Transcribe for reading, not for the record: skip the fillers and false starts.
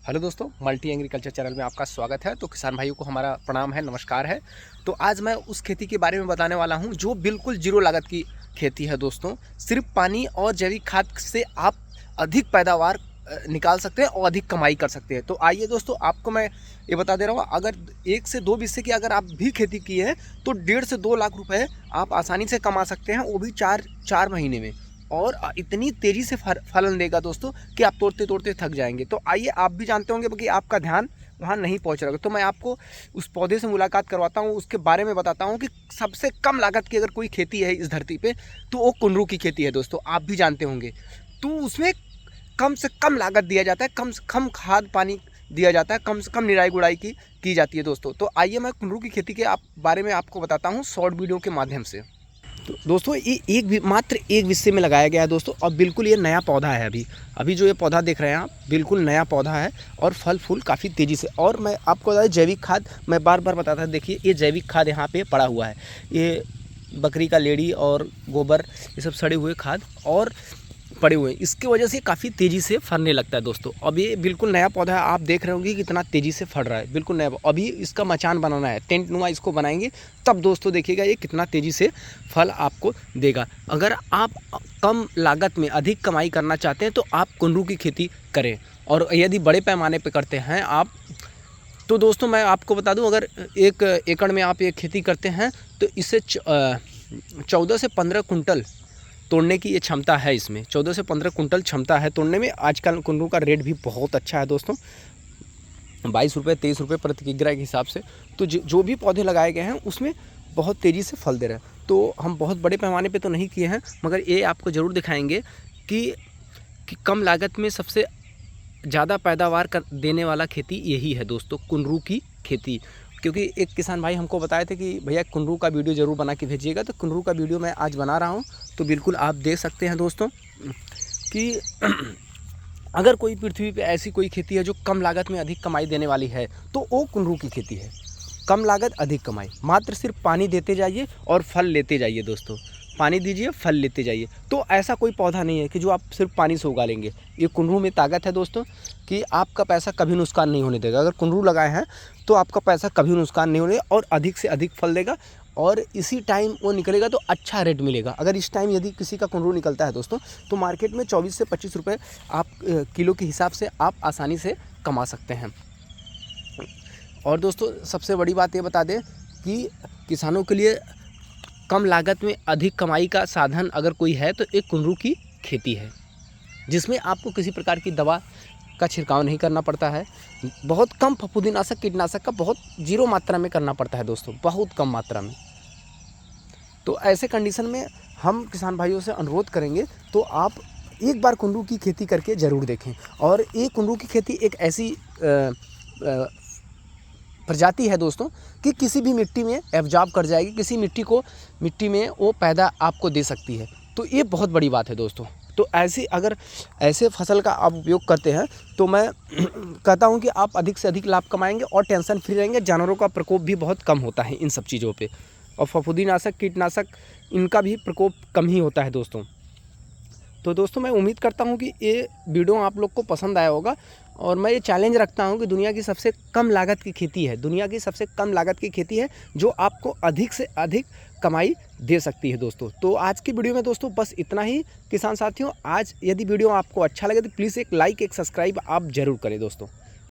Hello दोस्तों, multi agriculture channel में आपका स्वागत है। तो किसान भाइयों को हमारा प्रणाम है, नमस्कार है। तो आज मैं उस खेती के बारे में बताने वाला हूं जो बिल्कुल जीरो लागत की खेती है दोस्तों। सिर्फ पानी और जैविक खाद से आप अधिक पैदावार निकाल सकते हैं और अधिक कमाई कर सकते हैं। तो आइए दोस्तों, आपको मैं ये बता दे रहा हूँ, अगर 1 से 2 बिस्से की अगर आप भी खेती की है तो 1.5 से 2 लाख रुपए आप आसानी से कमा सकते हैं, वो भी चार महीने में। और इतनी तेज़ी से फलन देगा दोस्तों कि आप तोड़ते तोड़ते थक जाएंगे। तो आइए, आप भी जानते होंगे कि आपका ध्यान वहाँ नहीं पहुँच रहा होगा, तो मैं आपको उस पौधे से मुलाकात करवाता हूँ, उसके बारे में बताता हूँ कि सबसे कम लागत की अगर कोई खेती है इस धरती पे तो वो कुंदरू की खेती है दोस्तों। आप भी जानते होंगे। तो उसमें कम से कम लागत दिया जाता है, कम से कम खाद पानी दिया जाता है, कम से कम निराई गुड़ाई की जाती है दोस्तों। तो आइए, मैं कुंदरू की खेती के बारे में आपको बताता हूँ शॉर्ट वीडियो के माध्यम से। तो दोस्तों, ये मात्र एक विषय में लगाया गया है दोस्तों, और बिल्कुल ये नया पौधा है। अभी जो ये पौधा देख रहे हैं आप, बिल्कुल नया पौधा है और फल फूल काफ़ी तेज़ी से। और मैं आपको बता दें, जैविक खाद मैं बार बार बताता था। देखिए, ये जैविक खाद यहाँ पे पड़ा हुआ है। ये बकरी का लेड़ी और गोबर, ये सब सड़े हुए खाद और पड़े हुए हैं। इसकी वजह से काफ़ी तेज़ी से फलने लगता है दोस्तों। अब ये बिल्कुल नया पौधा है, आप देख रहे होंगे कि कितना तेज़ी से फल रहा है, बिल्कुल नया। अभी इसका मचान बनाना है, टेंट नुमा इसको बनाएंगे, तब दोस्तों देखिएगा ये कितना तेज़ी से फल आपको देगा। अगर आप कम लागत में अधिक कमाई करना चाहते हैं तो आप कुंदरू की खेती करें। और यदि बड़े पैमाने पर करते हैं आप, तो दोस्तों मैं आपको बता दूं, अगर 1 एकड़ में आप ये खेती करते हैं तो इससे 14 से 15 कुंटल तोड़ने की ये क्षमता है। इसमें 14 से 15 कुंटल क्षमता है तोड़ने में। आजकल कुंदरू का रेट भी बहुत अच्छा है दोस्तों, 22 रुपये 23 रुपये प्रति किग्रा के हिसाब से। तो जो भी पौधे लगाए गए हैं उसमें बहुत तेज़ी से फल दे रहे हैं। तो हम बहुत बड़े पैमाने पे तो नहीं किए हैं, मगर ये आपको ज़रूर दिखाएंगे कि कम लागत में सबसे ज़्यादा पैदावार देने वाला खेती यही है दोस्तों, कुंदरू की खेती। क्योंकि एक किसान भाई हमको बताए थे कि भैया कुंदरू का वीडियो ज़रूर बना के भेजिएगा, तो कुंदरू का वीडियो मैं आज बना रहा हूँ। तो बिल्कुल आप देख सकते हैं दोस्तों कि अगर कोई पृथ्वी पे ऐसी कोई खेती है जो कम लागत में अधिक कमाई देने वाली है तो वो कुंदरू की खेती है। कम लागत अधिक कमाई, मात्र सिर्फ पानी देते जाइए और फल लेते जाइए दोस्तों। पानी दीजिए, फल लेते जाइए। तो ऐसा कोई पौधा नहीं है कि जो आप सिर्फ पानी से उगा लेंगे। ये कुंदरू में ताकत है दोस्तों कि आपका पैसा कभी नुकसान नहीं होने देगा। अगर कुंदरू लगाए हैं तो आपका पैसा कभी नुकसान नहीं होने और अधिक से अधिक फल देगा, और इसी टाइम वो निकलेगा तो अच्छा रेट मिलेगा। अगर इस टाइम यदि किसी का कुंदरू निकलता है दोस्तों, तो मार्केट में 24 से 25 रुपये आप किलो के हिसाब से आप आसानी से कमा सकते हैं। और दोस्तों, सबसे बड़ी बात ये बता दें कि किसानों के लिए कम लागत में अधिक कमाई का साधन अगर कोई है तो एक कुंदरू की खेती है, जिसमें आपको किसी प्रकार की दवा का छिड़काव नहीं करना पड़ता है। बहुत कम फफूंदीनाशक कीटनाशक का बहुत जीरो मात्रा में करना पड़ता है दोस्तों, बहुत कम मात्रा में। तो ऐसे कंडीशन में हम किसान भाइयों से अनुरोध करेंगे तो आप एक बार कुंदरू की खेती करके ज़रूर देखें। और ये कुंदरू की खेती एक ऐसी प्रजाति है दोस्तों कि किसी भी मिट्टी में एब्जॉर्ब कर जाएगी, किसी मिट्टी में वो पैदा आपको दे सकती है। तो ये बहुत बड़ी बात है दोस्तों। तो अगर ऐसे फसल का आप उपयोग करते हैं तो मैं कहता हूं कि आप अधिक से अधिक लाभ कमाएंगे और टेंशन फ्री रहेंगे। जानवरों का प्रकोप भी बहुत कम होता है इन सब चीज़ों पे, और फफूंदीनाशक कीटनाशक इनका भी प्रकोप कम ही होता है दोस्तों। तो दोस्तों, मैं उम्मीद करता हूं कि ये वीडियो आप लोग को पसंद आया होगा। और मैं ये चैलेंज रखता हूं कि दुनिया की सबसे कम लागत की खेती है, दुनिया की सबसे कम लागत की खेती है जो आपको अधिक से अधिक कमाई दे सकती है दोस्तों। तो आज की वीडियो में दोस्तों बस इतना ही किसान साथियों। आज यदि वीडियो आपको अच्छा लगे तो प्लीज़ एक लाइक, एक सब्सक्राइब आप ज़रूर करें दोस्तों।